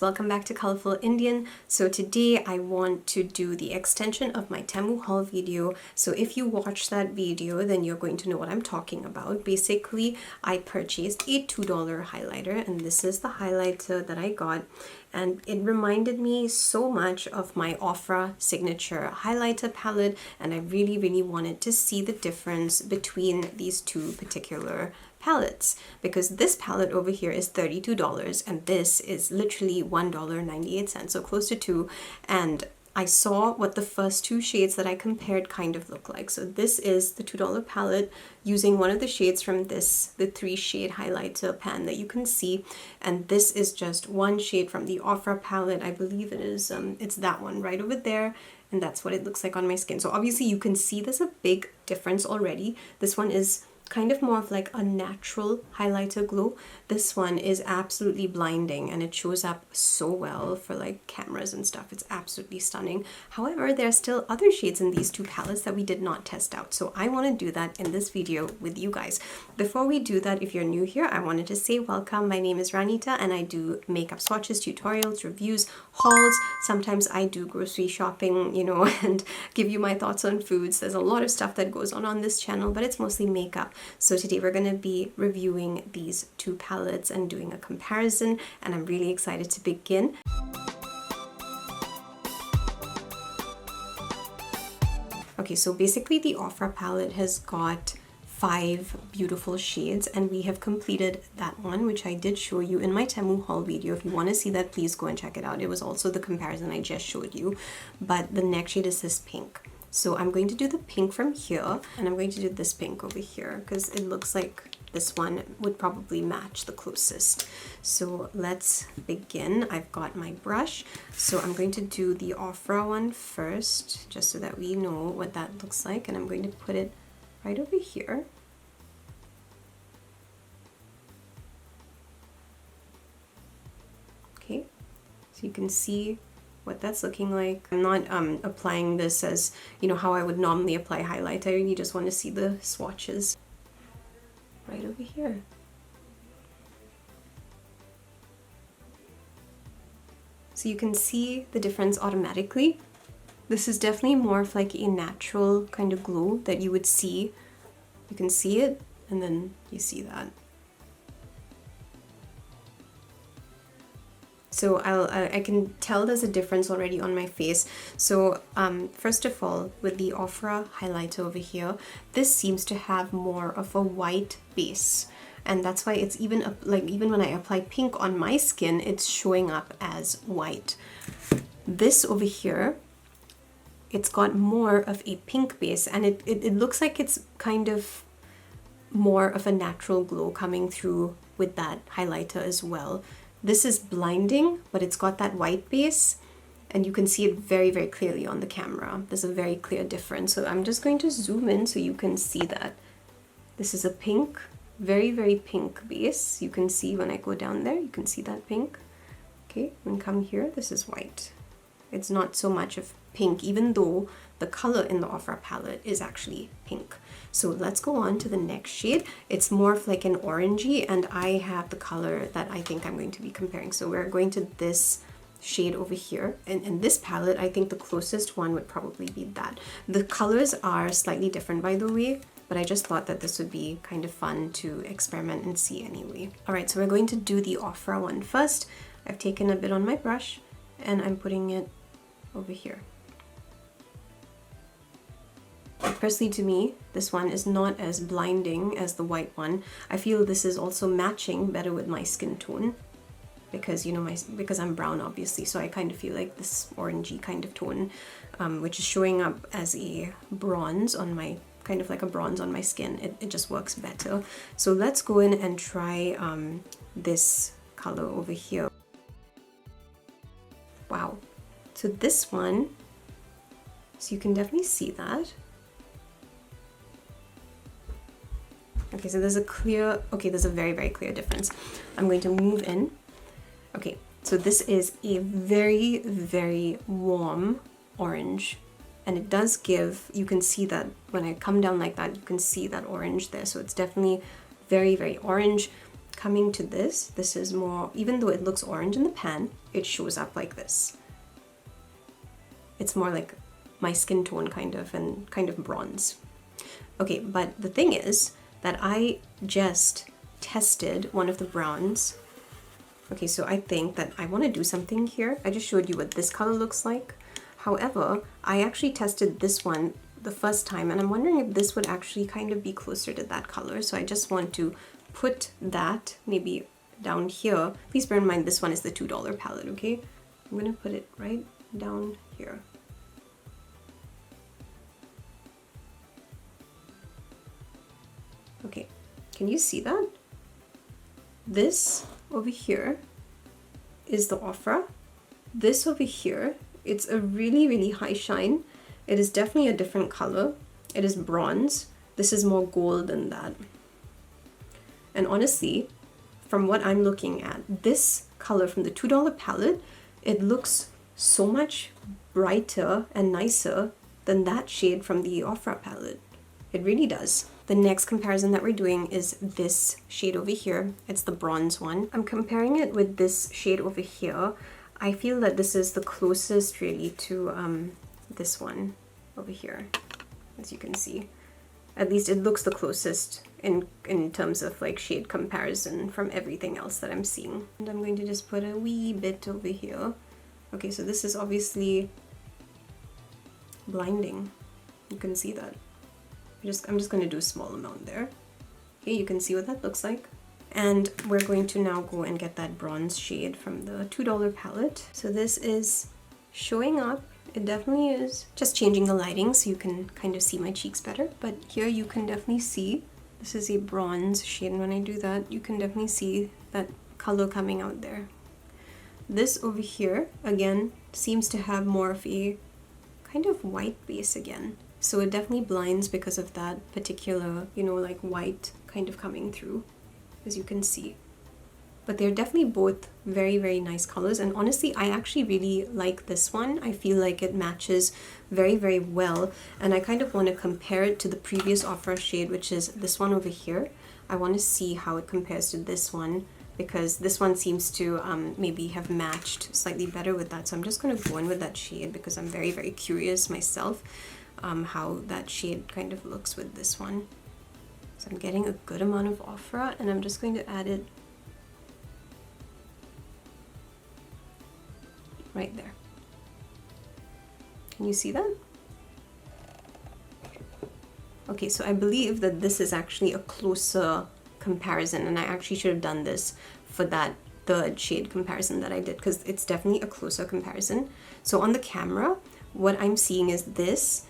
Welcome back to Colourful Indian. So today I want to do the extension of my Temu haul video. So if you watch that video, then you're going to know what I'm talking about. Basically, I purchased a $2 highlighter, and this is the highlighter that I got. And it reminded me so much of my Ofra signature highlighter palette, and I really wanted to see the difference between these two particular palettes, because this palette over here is $32 and this is literally $1.98, so close to $2. And I saw what the first two shades that I compared kind of look like. So this is the $2 palette using one of the shades from this, the 3-shade highlighter pan that you can see, and this is just one shade from the Ofra palette. I believe it is it's that one right over there, and that's what it looks like on my skin. So obviously you can see there's a big difference already. This one is kind of more of like a natural highlighter glow. This one is absolutely blinding, and it shows up so well for like cameras and stuff. It's absolutely stunning. However, there are still other shades in these two palettes that we did not test out, so I want to do that in this video with you guys. Before we do that, if you're new here, I wanted to say welcome. My name is Ranita and I do makeup swatches, tutorials, reviews, hauls. Sometimes I do grocery shopping, you know, and give you my thoughts on foods. There's a lot of stuff that goes on this channel, but it's mostly makeup. So today we're going to be reviewing these two palettes and doing a comparison, and I'm really excited to begin. Okay, so basically the Ofra palette has got 5 beautiful shades, and we have completed that one, which I did show you in my Temu haul video. If you want to see that, please go and check it out. It was also the comparison I just showed you. But the next shade is this pink. So I'm going to do the pink from here, and I'm going to do this pink over here because it looks like this one would probably match the closest. So let's begin. I've got my brush. So I'm going to do the Ofra one first, just so that we know what that looks like. And I'm going to put it right over here. Okay, so you can see what that's looking like. I'm not applying this as, you know, how I would normally apply highlight. I really just want to see the swatches right over here. So you can see the difference automatically. This is definitely more of like a natural kind of glow that you would see. You can see it, and then you see that. So I can tell there's a difference already on my face. So first of all, with the Ofra highlighter over here, this seems to have more of a white base, and that's why it's even even when I apply pink on my skin, it's showing up as white. This over here, it's got more of a pink base, and it looks like it's kind of more of a natural glow coming through with that highlighter as well. This is blinding, but it's got that white base, and you can see it very clearly on the camera. There's a very clear difference. So I'm just going to zoom in so you can see that. This is a pink, very pink base. You can see when I go down there, you can see that pink. Okay, and come here, this is white. It's not so much of pink, even though the color in the Ofra palette is actually pink. So let's go on to the next shade. It's more of like an orangey, and I have the color that I think I'm going to be comparing. So we're going to this shade over here. And in this palette, I think the closest one would probably be that. The colors are slightly different, by the way, but I just thought that this would be kind of fun to experiment and see anyway. All right, so we're going to do the Ofra one first. I've taken a bit on my brush, and I'm putting it over here. Personally, to me, this one is not as blinding as the white one. I feel this is also matching better with my skin tone because, you know, because I'm brown, obviously, so I kind of feel like this orangey kind of tone, which is showing up as a bronze on my, kind of like a bronze on my skin. It just works better. So let's go in and try this color over here. Wow. So this one, so you can definitely see that. Okay, so there's a clear, okay, there's a very clear difference. I'm going to move in. Okay, so this is a very warm orange, and it does give, you can see that when I come down like that, you can see that orange there. So it's definitely very orange, coming to this is more, even though it looks orange in the pan, it shows up like this. It's more like my skin tone kind of, and kind of bronze. Okay, but the thing is that I just tested one of the browns. Okay, so I think that I want to do something here. I just showed you what this color looks like. However, I actually tested this one the first time, and I'm wondering if this would actually kind of be closer to that color. So I just want to put that maybe down here. Please bear in mind this one is the $2 palette, okay? I'm gonna put it right down here. Okay, can you see that? This over here is the Ofra. This over here, it's a really, really high shine. It is definitely a different color. It is bronze. This is more gold than that. And honestly, from what I'm looking at, this color from the $2 palette, it looks so much brighter and nicer than that shade from the Ofra palette. It really does. The next comparison that we're doing is this shade over here. It's the bronze one. I'm comparing it with this shade over here. I feel that this is the closest really to this one over here, as you can see. At least it looks the closest in terms of like shade comparison from everything else that I'm seeing. And I'm going to just put a wee bit over here. Okay, so this is obviously blinding. You can see that. I'm just going to do a small amount there. Okay, you can see what that looks like. And we're going to now go and get that bronze shade from the $2 palette. So this is showing up. It definitely is. Just changing the lighting so you can kind of see my cheeks better. But here you can definitely see this is a bronze shade. And when I do that, you can definitely see that color coming out there. This over here, again, seems to have more of a kind of white base again. So it definitely blinds because of that particular, you know, like white kind of coming through, as you can see. But they're definitely both very, very nice colors. And honestly, I actually really like this one. I feel like it matches very, very well. And I kind of want to compare it to the previous Ofra shade, which is this one over here. I want to see how it compares to this one, because this one seems to maybe have matched slightly better with that. So I'm just going to go in with that shade because I'm very, very curious myself how that shade kind of looks with this one. So I'm getting a good amount of Ofra, and I'm just going to add it right there. Can you see that? Okay, so I believe that this is actually a closer comparison, and I actually should have done this for that third shade comparison that I did, because it's definitely a closer comparison. So on the camera, what I'm seeing is this,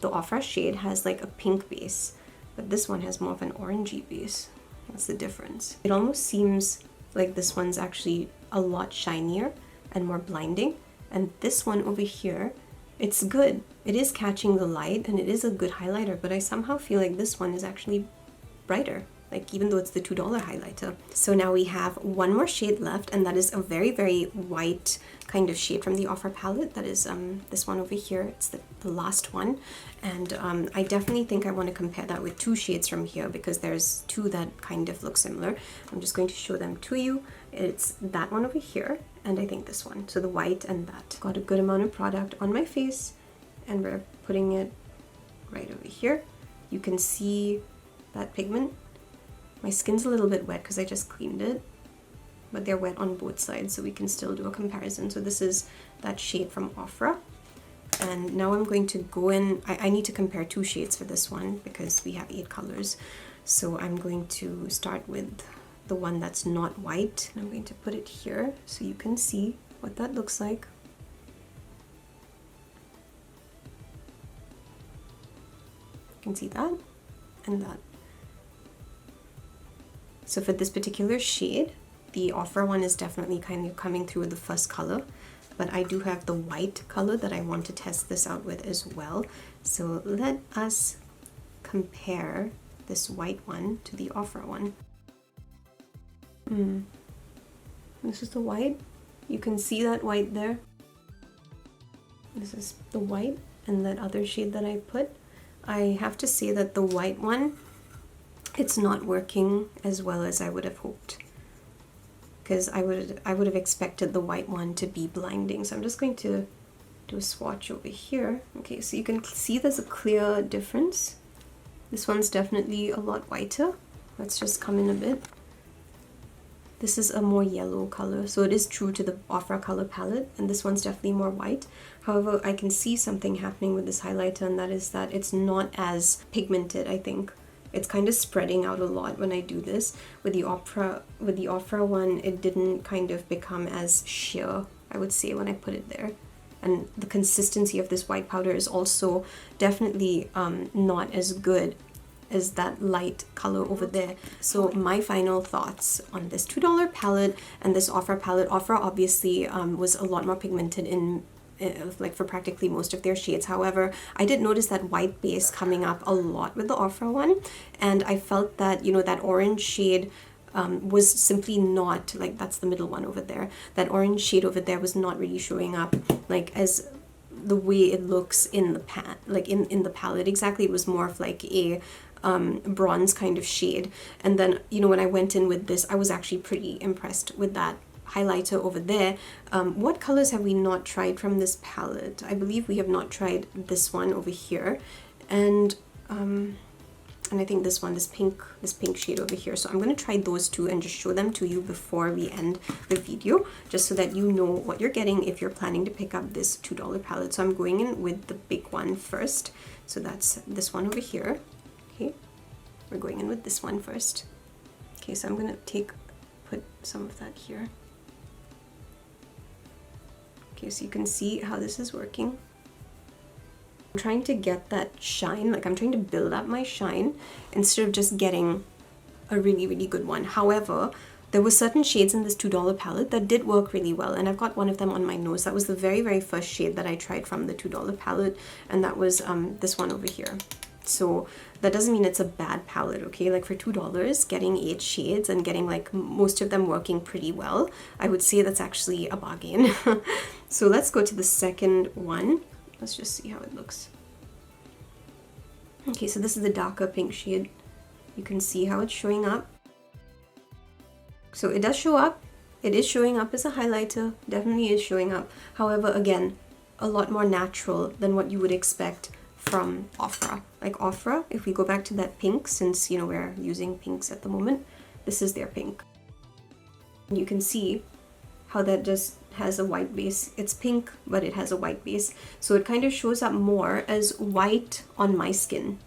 the Ofra shade has like a pink base, but this one has more of an orangey base. That's the difference. It almost seems like this one's actually a lot shinier and more blinding, and this one over here, it's good. It is catching the light and it is a good highlighter, but I somehow feel like this one is actually brighter, like even though it's the $2 highlighter. So now we have one more shade left, and that is a very, very white kind of shade from the Ofra palette. That is this one over here. It's the last one, and I definitely think I want to compare that with two shades from here, because there's two that kind of look similar. I'm just going to show them to you. It's that one over here, and I think this one. So the white and that. Got a good amount of product on my face, and we're putting it right over here. You can see that pigment. My skin's a little bit wet because I just cleaned it, but they're wet on both sides, so we can still do a comparison. So this is that shade from Ofra. And now I'm going to go in, I need to compare two shades for this one because we have 8 colors. So I'm going to start with the one that's not white. And I'm going to put it here so you can see what that looks like. You can see that and that. So for this particular shade, the Ofra one is definitely kind of coming through with the first color, but I do have the white color that I want to test this out with as well. So let us compare this white one to the Ofra one. This is the white. You can see that white there. This is the white, and that other shade that I put. I have to say that the white one, it's not working as well as I would have hoped. because I would have expected the white one to be blinding. So I'm just going to do a swatch over here. Okay, so you can see there's a clear difference. This one's definitely a lot whiter. Let's just come in a bit. This is a more yellow color, so it is true to the Ofra color palette, and this one's definitely more white. However, I can see something happening with this highlighter, and that is that it's not as pigmented, I think. It's kind of spreading out a lot when I do this. With the Ofra one, it didn't kind of become as sheer, I would say, when I put it there. And the consistency of this white powder is also definitely not as good as that light color over there. So my final thoughts on this $2 palette and this Ofra palette. Ofra obviously was a lot more pigmented in like for practically most of their shades. However, I did notice that white base coming up a lot with the Ofra one, and I felt that, you know, that orange shade was simply not, like, that's the middle one over there, that orange shade over there was not really showing up like as the way it looks in the in the palette. Exactly, it was more of like a bronze kind of shade. And then, you know, when I went in with this, I was actually pretty impressed with that highlighter over there. What colors have we not tried from this palette? I believe we have not tried this one over here, and I think this one, this pink shade over here. So I'm going to try those two and just show them to you before we end the video, just so that you know what you're getting if you're planning to pick up this $2 palette. So I'm going in with the big one first. So that's this one over here. Okay, we're going in with this one first. Okay, so I'm going to put some of that here. Okay, so you can see how this is working. I'm trying to get that shine, like I'm trying to build up my shine instead of just getting a really, really good one. However, there were certain shades in this $2 palette that did work really well, and I've got one of them on my nose. That was the very, very first shade that I tried from the $2 palette, and that was this one over here. So that doesn't mean it's a bad palette, okay? Like for $2, getting 8 shades and getting like most of them working pretty well, I would say that's actually a bargain. So let's go to the second one. Let's just see how it looks. Okay, so this is the darker pink shade. You can see how it's showing up. So it does show up. It is showing up as a highlighter. Definitely is showing up. However, again, a lot more natural than what you would expect from Ofra. Like Ofra, if we go back to that pink, since, you know, we're using pinks at the moment, this is their pink. And you can see how that just has a white base. It's pink, but it has a white base. So it kind of shows up more as white on my skin.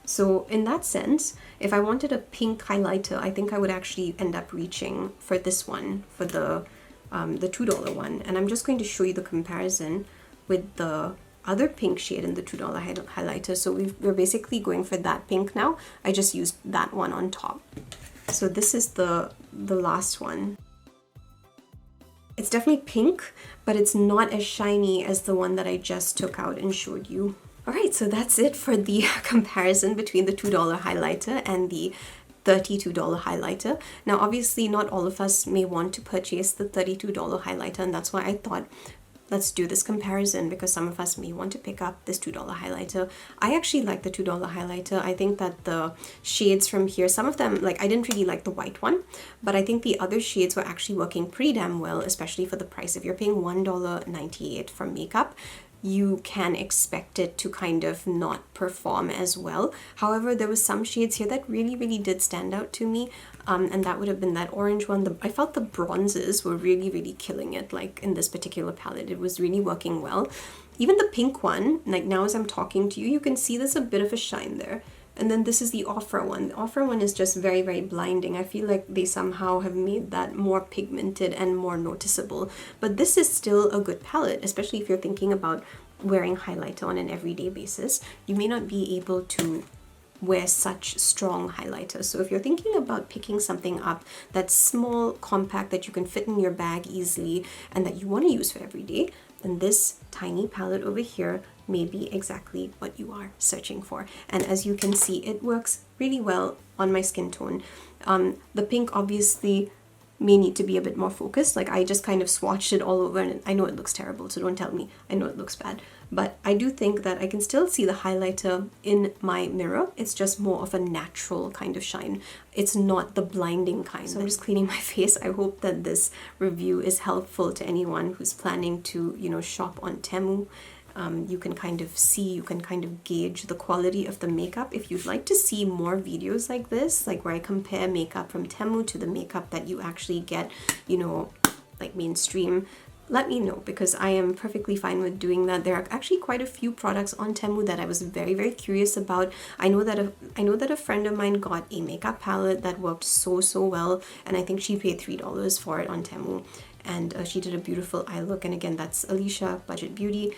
So in that sense, if I wanted a pink highlighter, I think I would actually end up reaching for this one, for the $2 one. And I'm just going to show you the comparison with the other pink shade in the $2 highlighter. So we're basically going for that pink now. I just used that one on top. So this is the last one. It's definitely pink, but it's not as shiny as the one that I just took out and showed you. Alright, so that's it for the comparison between the $2 highlighter and the $32 highlighter. Now obviously not all of us may want to purchase the $32 highlighter, and that's why I thought let's do this comparison, because some of us may want to pick up this $2 highlighter. I actually like the $2 highlighter. I think that the shades from here, some of them, like I didn't really like the white one, but I think the other shades were actually working pretty damn well, especially for the price. If you're paying $1.98 for makeup, you can expect it to kind of not perform as well. However, there was some shades here that really, really did stand out to me, and that would have been that orange one. I felt the bronzes were really, really killing it, like in this particular palette. It was really working well. Even the pink one, like now as I'm talking to you, you can see there's a bit of a shine there. And then this is the Ofra one. The Ofra one is just very, very blinding. I feel like they somehow have made that more pigmented and more noticeable. But this is still a good palette, especially if you're thinking about wearing highlighter on an everyday basis. You may not be able to wear such strong highlighter. So if you're thinking about picking something up that's small, compact, that you can fit in your bag easily and that you want to use for every day, then this tiny palette over here may be exactly what you are searching for. And as you can see, it works really well on my skin tone. The pink obviously may need to be a bit more focused. Like I just kind of swatched it all over, and I know it looks terrible, so don't tell me. I know it looks bad. But I do think that I can still see the highlighter in my mirror. It's just more of a natural kind of shine. It's not the blinding kind. So I'm just cleaning my face. I hope that this review is helpful to anyone who's planning to, you know, shop on Temu. You can kind of see, you can kind of gauge the quality of the makeup. If you'd like to see more videos like this, like where I compare makeup from Temu to the makeup that you actually get, you know, like mainstream, let me know, because I am perfectly fine with doing that. There are actually quite a few products on Temu that I was very, very curious about. I know that a friend of mine got a makeup palette that worked so well, and I think she paid $3 for it on Temu. And she did a beautiful eye look. And again, that's Alicia Budget Beauty.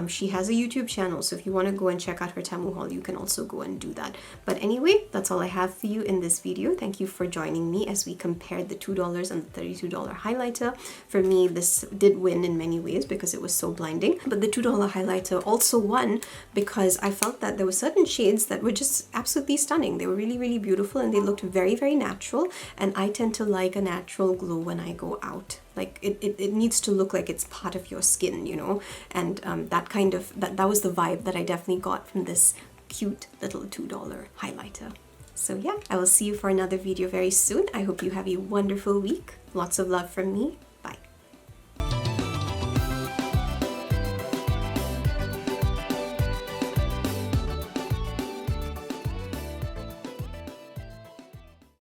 She has a YouTube channel, so if you want to go and check out her Temu haul, you can also go and do that. But anyway, that's all I have for you in this video. Thank you for joining me as we compared the $2 and the $32 highlighter. For me, this did win in many ways because it was so blinding. But the $2 highlighter also won because I felt that there were certain shades that were just absolutely stunning. They were really, really beautiful, and they looked very, very natural. And I tend to like a natural glow when I go out. Like it needs to look like it's part of your skin, you know, and that was the vibe that I definitely got from this cute little $2 highlighter. So yeah, I will see you for another video very soon. I hope you have a wonderful week. Lots of love from me.